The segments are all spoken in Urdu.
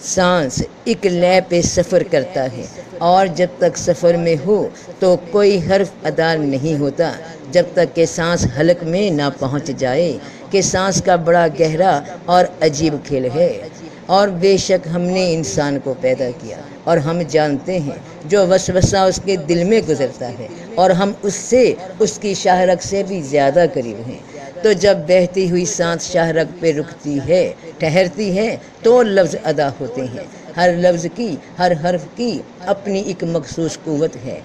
سانس ایک لے پہ سفر کرتا ہے اور جب تک سفر میں ہو تو کوئی حرف ادا نہیں ہوتا جب تک کہ سانس حلق میں نہ پہنچ جائے کہ سانس کا بڑا گہرا اور عجیب کھیل ہے۔ اور بے شک ہم نے انسان کو پیدا کیا اور ہم جانتے ہیں جو وسوسہ اس کے دل میں گزرتا ہے اور ہم اس سے اس کی شاہرگ سے بھی زیادہ قریب ہیں۔ تو جب بہتی ہوئی سانس شاہرگ پہ رکتی ہے، ٹھہرتی ہے تو لفظ ادا ہوتے ہیں۔ ہر لفظ کی، ہر حرف کی اپنی ایک مخصوص قوت ہے،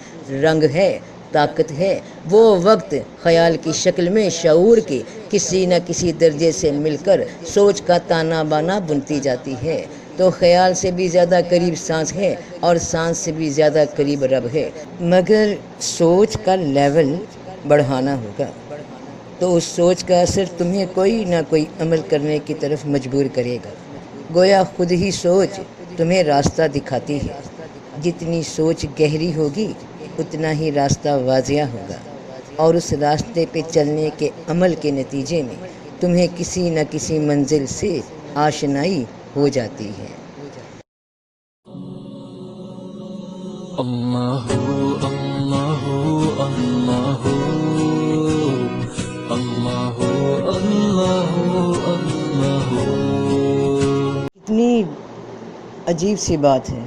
رنگ ہے، طاقت ہے۔ وہ وقت خیال کی شکل میں شعور کے کسی نہ کسی درجے سے مل کر سوچ کا تانا بانا بنتی جاتی ہے۔ تو خیال سے بھی زیادہ قریب سانس ہے اور سانس سے بھی زیادہ قریب رب ہے، مگر سوچ کا لیول بڑھانا ہوگا تو اس سوچ کا اثر تمہیں کوئی نہ کوئی عمل کرنے کی طرف مجبور کرے گا۔ گویا خود ہی سوچ تمہیں راستہ دکھاتی ہے۔ جتنی سوچ گہری ہوگی اتنا ہی راستہ واضح ہوگا اور اس راستے پہ چلنے کے عمل کے نتیجے میں تمہیں کسی نہ کسی منزل سے آشنائی ہو جاتی ہے۔ اللہ اللہ اللہ اللہ اللہ اللہ۔ اتنی عجیب سی بات ہے،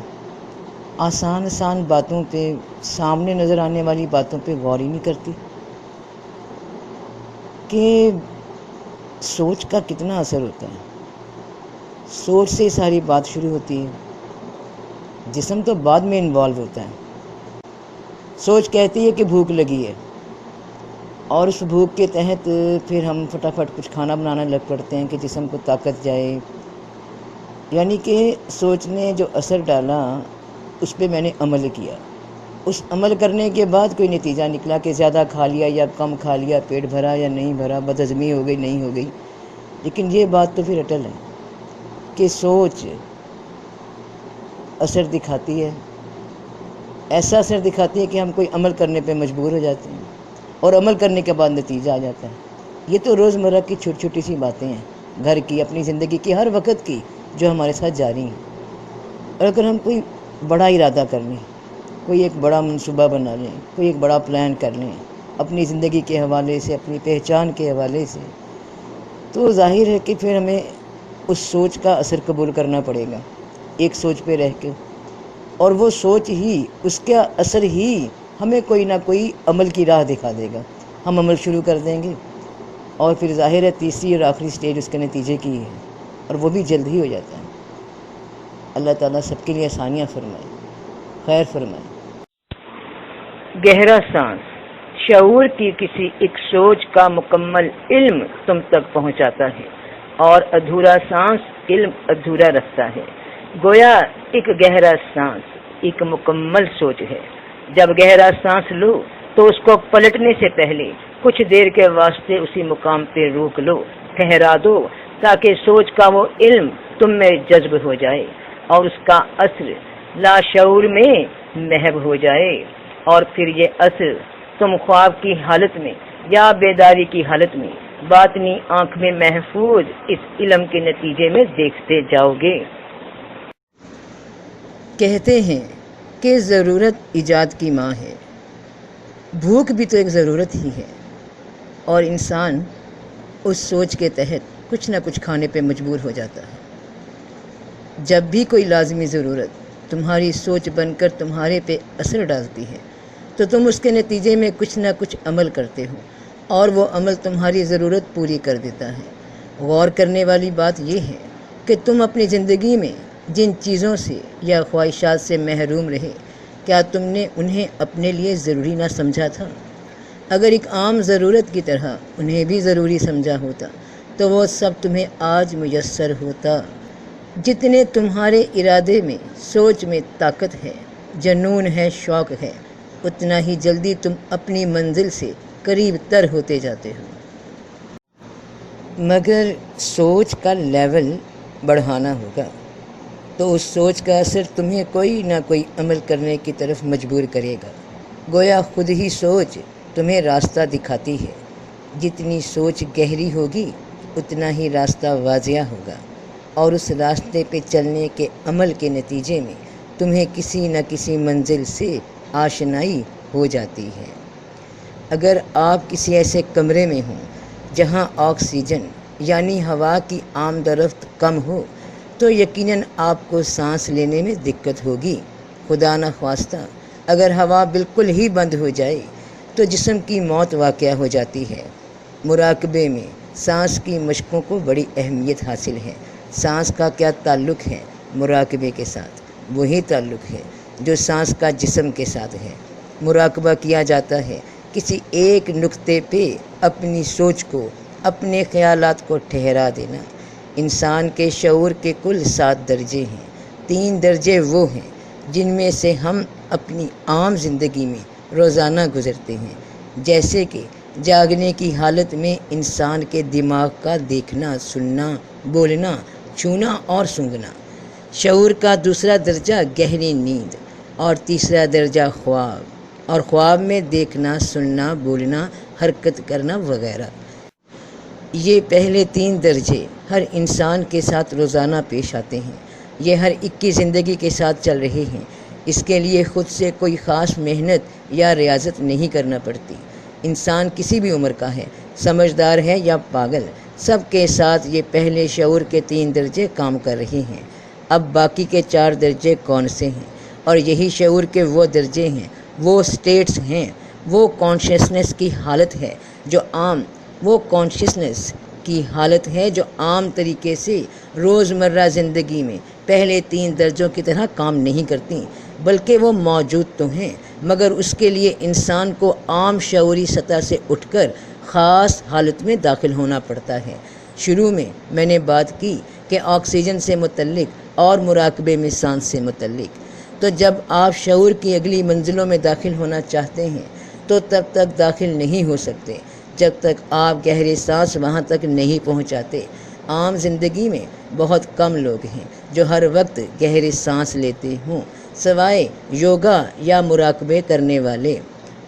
آسان آسان باتوں پہ، سامنے نظر آنے والی باتوں پہ غور ہی نہیں کرتی کہ سوچ کا کتنا اثر ہوتا ہے۔ سوچ سے ساری بات شروع ہوتی ہے، جسم تو بعد میں انوالو ہوتا ہے۔ سوچ کہتی ہے کہ بھوک لگی ہے اور اس بھوک کے تحت پھر ہم فٹافٹ کچھ کھانا بنانا لگ پڑتے ہیں کہ جسم کو طاقت جائے۔ یعنی کہ سوچ نے جو اثر ڈالا اس پہ میں نے عمل کیا، اس عمل کرنے کے بعد کوئی نتیجہ نکلا کہ زیادہ کھا لیا یا کم کھا لیا، پیٹ بھرا یا نہیں بھرا، بدہضمی ہو گئی نہیں ہو گئی، لیکن یہ بات تو پھر اٹل ہے کہ سوچ اثر دکھاتی ہے، ایسا اثر دکھاتی ہے کہ ہم کوئی عمل کرنے پہ مجبور ہو جاتے ہیں اور عمل کرنے کے بعد نتیجہ آ جاتا ہے۔ یہ تو روزمرہ کی چھوٹی چھوٹی سی باتیں ہیں، گھر کی، اپنی زندگی کی، ہر وقت کی، جو ہمارے ساتھ جاری ہیں۔ اور اگر ہم کوئی بڑا ارادہ کر لیں، کوئی ایک بڑا منصوبہ بنا لیں، کوئی ایک بڑا پلان کر لیں اپنی زندگی کے حوالے سے، اپنی پہچان کے حوالے سے، تو ظاہر ہے کہ پھر ہمیں اس سوچ کا اثر قبول کرنا پڑے گا ایک سوچ پہ رہ کے، اور وہ سوچ ہی، اس کا اثر ہی ہمیں کوئی نہ کوئی عمل کی راہ دکھا دے گا۔ ہم عمل شروع کر دیں گے اور پھر ظاہر ہے تیسری اور آخری سٹیج اس کے نتیجے کی ہے، اور وہ بھی جلد ہی ہو جاتا ہے۔ اللہ تعالیٰ سب کے لیے آسانیاں فرمائے، خیر فرمائے۔ گہرا سانس شعور کی کسی ایک سوچ کا مکمل علم تم تک پہنچاتا ہے اور ادھورا سانس علم ادھورا رکھتا ہے۔ گویا ایک گہرا سانس ایک مکمل سوچ ہے۔ جب گہرا سانس لو تو اس کو پلٹنے سے پہلے کچھ دیر کے واسطے اسی مقام پہ روک لو، ٹھہرا دو، تاکہ سوچ کا وہ علم تم میں جذب ہو جائے اور اس کا اثر لاشعور میں محو ہو جائے، اور پھر یہ اثر تم خواب کی حالت میں یا بیداری کی حالت میں باطنی آنکھ میں محفوظ اس علم کے نتیجے میں دیکھتے جاؤ گے۔ کہتے ہیں کہ ضرورت ایجاد کی ماں ہے۔ بھوک بھی تو ایک ضرورت ہی ہے، اور انسان اس سوچ کے تحت کچھ نہ کچھ کھانے پہ مجبور ہو جاتا ہے۔ جب بھی کوئی لازمی ضرورت تمہاری سوچ بن کر تمہارے پہ اثر ڈالتی ہے تو تم اس کے نتیجے میں کچھ نہ کچھ عمل کرتے ہو، اور وہ عمل تمہاری ضرورت پوری کر دیتا ہے۔ غور کرنے والی بات یہ ہے کہ تم اپنی زندگی میں جن چیزوں سے یا خواہشات سے محروم رہے، کیا تم نے انہیں اپنے لیے ضروری نہ سمجھا تھا؟ اگر ایک عام ضرورت کی طرح انہیں بھی ضروری سمجھا ہوتا تو وہ سب تمہیں آج میسر ہوتا۔ جتنے تمہارے ارادے میں، سوچ میں طاقت ہے، جنون ہے، شوق ہے، اتنا ہی جلدی تم اپنی منزل سے قریب تر ہوتے جاتے ہو، مگر سوچ کا لیول بڑھانا ہوگا تو اس سوچ کا اثر تمہیں کوئی نہ کوئی عمل کرنے کی طرف مجبور کرے گا۔ گویا خود ہی سوچ تمہیں راستہ دکھاتی ہے۔ جتنی سوچ گہری ہوگی اتنا ہی راستہ واضح ہوگا اور اس راستے پہ چلنے کے عمل کے نتیجے میں تمہیں کسی نہ کسی منزل سے آشنائی ہو جاتی ہے۔ اگر آپ کسی ایسے کمرے میں ہوں جہاں آکسیجن یعنی ہوا کی آمد و رفت کم ہو تو یقیناً آپ کو سانس لینے میں دقت ہوگی۔ خدا نخواستہ اگر ہوا بالکل ہی بند ہو جائے تو جسم کی موت واقع ہو جاتی ہے۔ مراقبے میں سانس کی مشقوں کو بڑی اہمیت حاصل ہے۔ سانس کا کیا تعلق ہے مراقبے کے ساتھ؟ وہی تعلق ہے جو سانس کا جسم کے ساتھ ہے۔ مراقبہ کیا جاتا ہے کسی ایک نقطے پہ اپنی سوچ کو، اپنے خیالات کو ٹھہرا دینا۔ انسان کے شعور کے کل 7 درجے ہیں۔ 3 درجے وہ ہیں جن میں سے ہم اپنی عام زندگی میں روزانہ گزرتے ہیں، جیسے کہ جاگنے کی حالت میں انسان کے دماغ کا دیکھنا، سننا، بولنا، چھونا اور سونگھنا۔ شعور کا دوسرا درجہ گہری نیند اور تیسرا درجہ خواب، اور خواب میں دیکھنا، سننا، بولنا، حرکت کرنا وغیرہ۔ یہ پہلے 3 درجے ہر انسان کے ساتھ روزانہ پیش آتے ہیں۔ یہ ہر ایک کی زندگی کے ساتھ چل رہے ہیں۔ اس کے لیے خود سے کوئی خاص محنت یا ریاضت نہیں کرنا پڑتی۔ انسان کسی بھی عمر کا ہے، سمجھدار ہے یا پاگل، سب کے ساتھ یہ پہلے شعور کے 3 درجے کام کر رہے ہیں۔ اب باقی کے 4 درجے کون سے ہیں؟ اور یہی شعور کے وہ درجے ہیں، وہ سٹیٹس ہیں، وہ کانشیسنس کی حالت ہے جو عام طریقے سے روزمرہ زندگی میں پہلے 3 درجوں کی طرح کام نہیں کرتی، بلکہ وہ موجود تو ہیں، مگر اس کے لیے انسان کو عام شعوری سطح سے اٹھ کر خاص حالت میں داخل ہونا پڑتا ہے۔ شروع میں میں نے بات کی کہ آکسیجن سے متعلق اور مراقبے میں سانس سے متعلق۔ تو جب آپ شعور کی اگلی منزلوں میں داخل ہونا چاہتے ہیں تو تب تک داخل نہیں ہو سکتے جب تک آپ گہرے سانس وہاں تک نہیں پہنچاتے۔ عام زندگی میں بہت کم لوگ ہیں جو ہر وقت گہرے سانس لیتے ہوں، سوائے یوگا یا مراقبے کرنے والے۔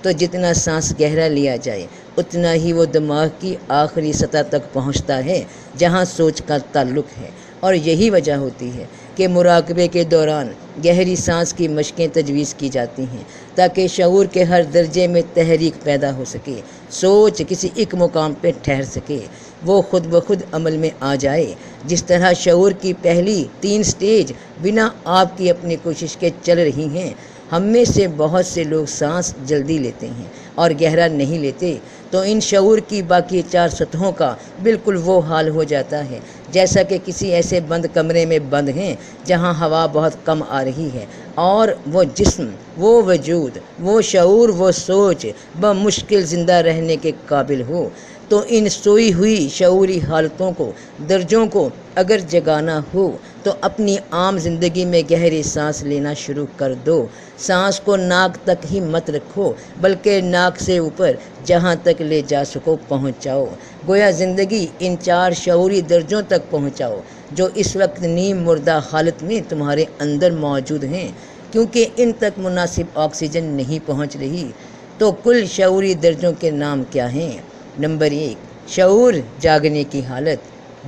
تو جتنا سانس گہرا لیا جائے اتنا ہی وہ دماغ کی آخری سطح تک پہنچتا ہے جہاں سوچ کا تعلق ہے، اور یہی وجہ ہوتی ہے کہ مراقبے کے دوران گہری سانس کی مشقیں تجویز کی جاتی ہیں تاکہ شعور کے ہر درجے میں تحریک پیدا ہو سکے، سوچ کسی ایک مقام پہ ٹھہر سکے، وہ خود بخود عمل میں آ جائے۔ جس طرح شعور کی پہلی 3 سٹیج بنا آپ کی اپنی کوشش کے چل رہی ہیں، ہم میں سے بہت سے لوگ سانس جلدی لیتے ہیں اور گہرا نہیں لیتے، تو ان شعور کی باقی 4 سطحوں کا بالکل وہ حال ہو جاتا ہے جیسا کہ کسی ایسے بند کمرے میں بند ہیں جہاں ہوا بہت کم آ رہی ہے، اور وہ جسم، وہ وجود، وہ شعور، وہ سوچ بمشکل زندہ رہنے کے قابل ہو۔ تو ان سوئی ہوئی شعوری حالتوں کو، درجوں کو اگر جگانا ہو تو اپنی عام زندگی میں گہری سانس لینا شروع کر دو۔ سانس کو ناک تک ہی مت رکھو، بلکہ ناک سے اوپر جہاں تک لے جا سکو پہنچاؤ۔ گویا زندگی ان 4 شعوری درجوں تک پہنچاؤ جو اس وقت نیم مردہ حالت میں تمہارے اندر موجود ہیں، کیونکہ ان تک مناسب آکسیجن نہیں پہنچ رہی۔ تو کل شعوری درجوں کے نام کیا ہیں؟ نمبر 1 شعور جاگنے کی حالت،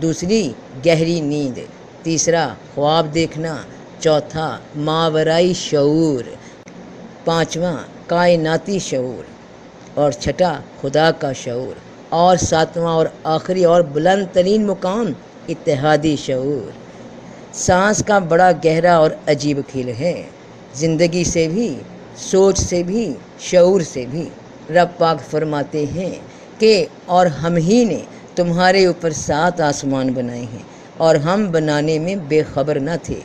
دوسری گہری نیند، تیسرا خواب دیکھنا، چوتھا ماورائی شعور، پانچواں کائناتی شعور، اور چھٹا خدا کا شعور، اور ساتواں اور آخری اور بلند ترین مقام اتحادی شعور۔ سانس کا بڑا گہرا اور عجیب کھیل ہے، زندگی سے بھی، سوچ سے بھی، شعور سے بھی۔ رب پاک فرماتے ہیں کہ اور ہم ہی نے تمہارے اوپر 7 آسمان بنائے ہیں اور ہم بنانے میں بے خبر نہ تھے۔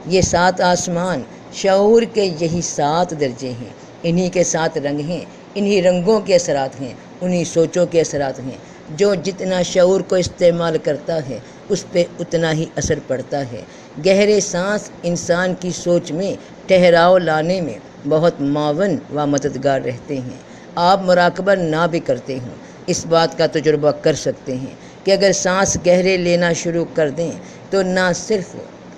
یہ 7 آسمان شعور کے یہی 7 درجے ہیں، انہی کے 7 رنگ ہیں، انہی رنگوں کے اثرات ہیں، انہی سوچوں کے اثرات ہیں۔ جو جتنا شعور کو استعمال کرتا ہے اس پہ اتنا ہی اثر پڑتا ہے۔ گہرے سانس انسان کی سوچ میں ٹھہراؤ لانے میں بہت معاون و مددگار رہتے ہیں۔ آپ مراقبہ نہ بھی کرتے ہوں، اس بات کا تجربہ کر سکتے ہیں کہ اگر سانس گہرے لینا شروع کر دیں تو نہ صرف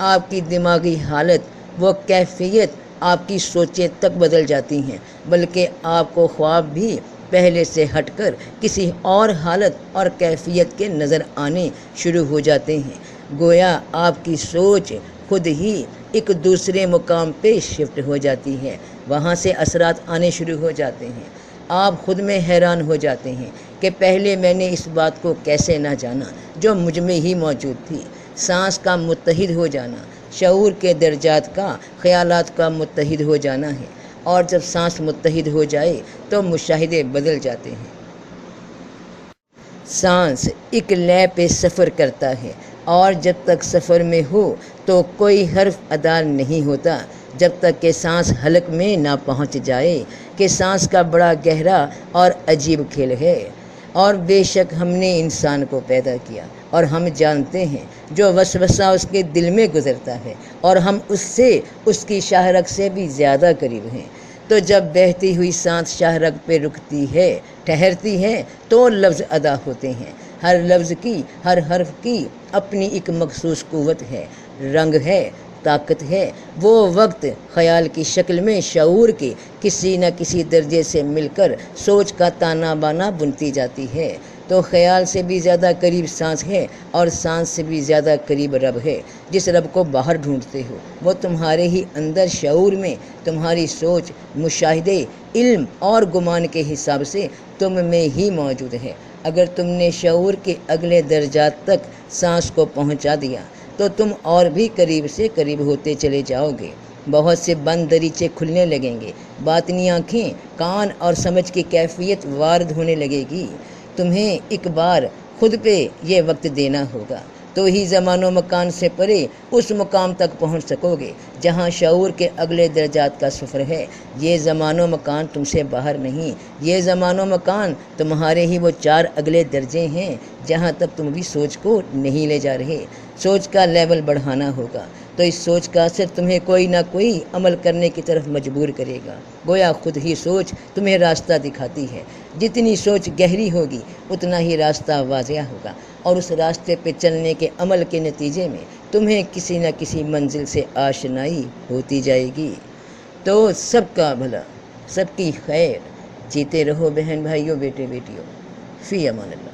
آپ کی دماغی حالت، وہ کیفیت، آپ کی سوچیں تک بدل جاتی ہیں، بلکہ آپ کو خواب بھی پہلے سے ہٹ کر کسی اور حالت اور کیفیت کے نظر آنے شروع ہو جاتے ہیں۔ گویا آپ کی سوچ خود ہی ایک دوسرے مقام پہ شفٹ ہو جاتی ہے، وہاں سے اثرات آنے شروع ہو جاتے ہیں۔ آپ خود میں حیران ہو جاتے ہیں کہ پہلے میں نے اس بات کو کیسے نہ جانا جو مجھ میں ہی موجود تھی۔ سانس کا متحد ہو جانا شعور کے درجات کا خیالات کا متحد ہو جانا ہے، اور جب سانس متحد ہو جائے تو مشاہدے بدل جاتے ہیں۔ سانس ایک لے پہ سفر کرتا ہے، اور جب تک سفر میں ہو تو کوئی حرف ادا نہیں ہوتا جب تک کہ سانس حلق میں نہ پہنچ جائے کہ سانس کا بڑا گہرا اور عجیب کھیل ہے۔ اور بے شک ہم نے انسان کو پیدا کیا اور ہم جانتے ہیں جو وسوسہ اس کے دل میں گزرتا ہے، اور ہم اس سے اس کی شاہ رگ سے بھی زیادہ قریب ہیں۔ تو جب بہتی ہوئی سانس شاہ رگ پہ رکتی ہے، ٹھہرتی ہے، تو لفظ ادا ہوتے ہیں۔ ہر لفظ کی، ہر حرف کی اپنی ایک مخصوص قوت ہے، رنگ ہے، طاقت ہے۔ وہ وقت خیال کی شکل میں شعور کے کسی نہ کسی درجے سے مل کر سوچ کا تانا بانا بنتی جاتی ہے۔ تو خیال سے بھی زیادہ قریب سانس ہے، اور سانس سے بھی زیادہ قریب رب ہے۔ جس رب کو باہر ڈھونڈتے ہو وہ تمہارے ہی اندر شعور میں تمہاری سوچ، مشاہدے، علم اور گمان کے حساب سے تم میں ہی موجود ہے۔ اگر تم نے شعور کے اگلے درجات تک سانس کو پہنچا دیا تو تم اور بھی قریب سے قریب ہوتے چلے جاؤ گے۔ بہت سے بند دریچے کھلنے لگیں گے، باطنی آنکھیں، کان اور سمجھ کی کیفیت وارد ہونے لگے گی۔ تمہیں ایک بار خود پہ یہ وقت دینا ہوگا، تو ہی زمان و مکان سے پرے اس مقام تک پہنچ سکو گے جہاں شعور کے اگلے درجات کا سفر ہے۔ یہ زمان و مکان تم سے باہر نہیں، یہ زمان و مکان تمہارے ہی وہ 4 اگلے درجے ہیں جہاں تک تم بھی سوچ کو نہیں لے جا رہے۔ سوچ کا لیول بڑھانا ہوگا، تو اس سوچ کا اثر تمہیں کوئی نہ کوئی عمل کرنے کی طرف مجبور کرے گا۔ گویا خود ہی سوچ تمہیں راستہ دکھاتی ہے۔ جتنی سوچ گہری ہوگی اتنا ہی راستہ واضح ہوگا، اور اس راستے پہ چلنے کے عمل کے نتیجے میں تمہیں کسی نہ کسی منزل سے آشنائی ہوتی جائے گی۔ تو سب کا بھلا، سب کی خیر، جیتے رہو بہن بھائیوں، بیٹے بیٹیوں، فی امان اللہ۔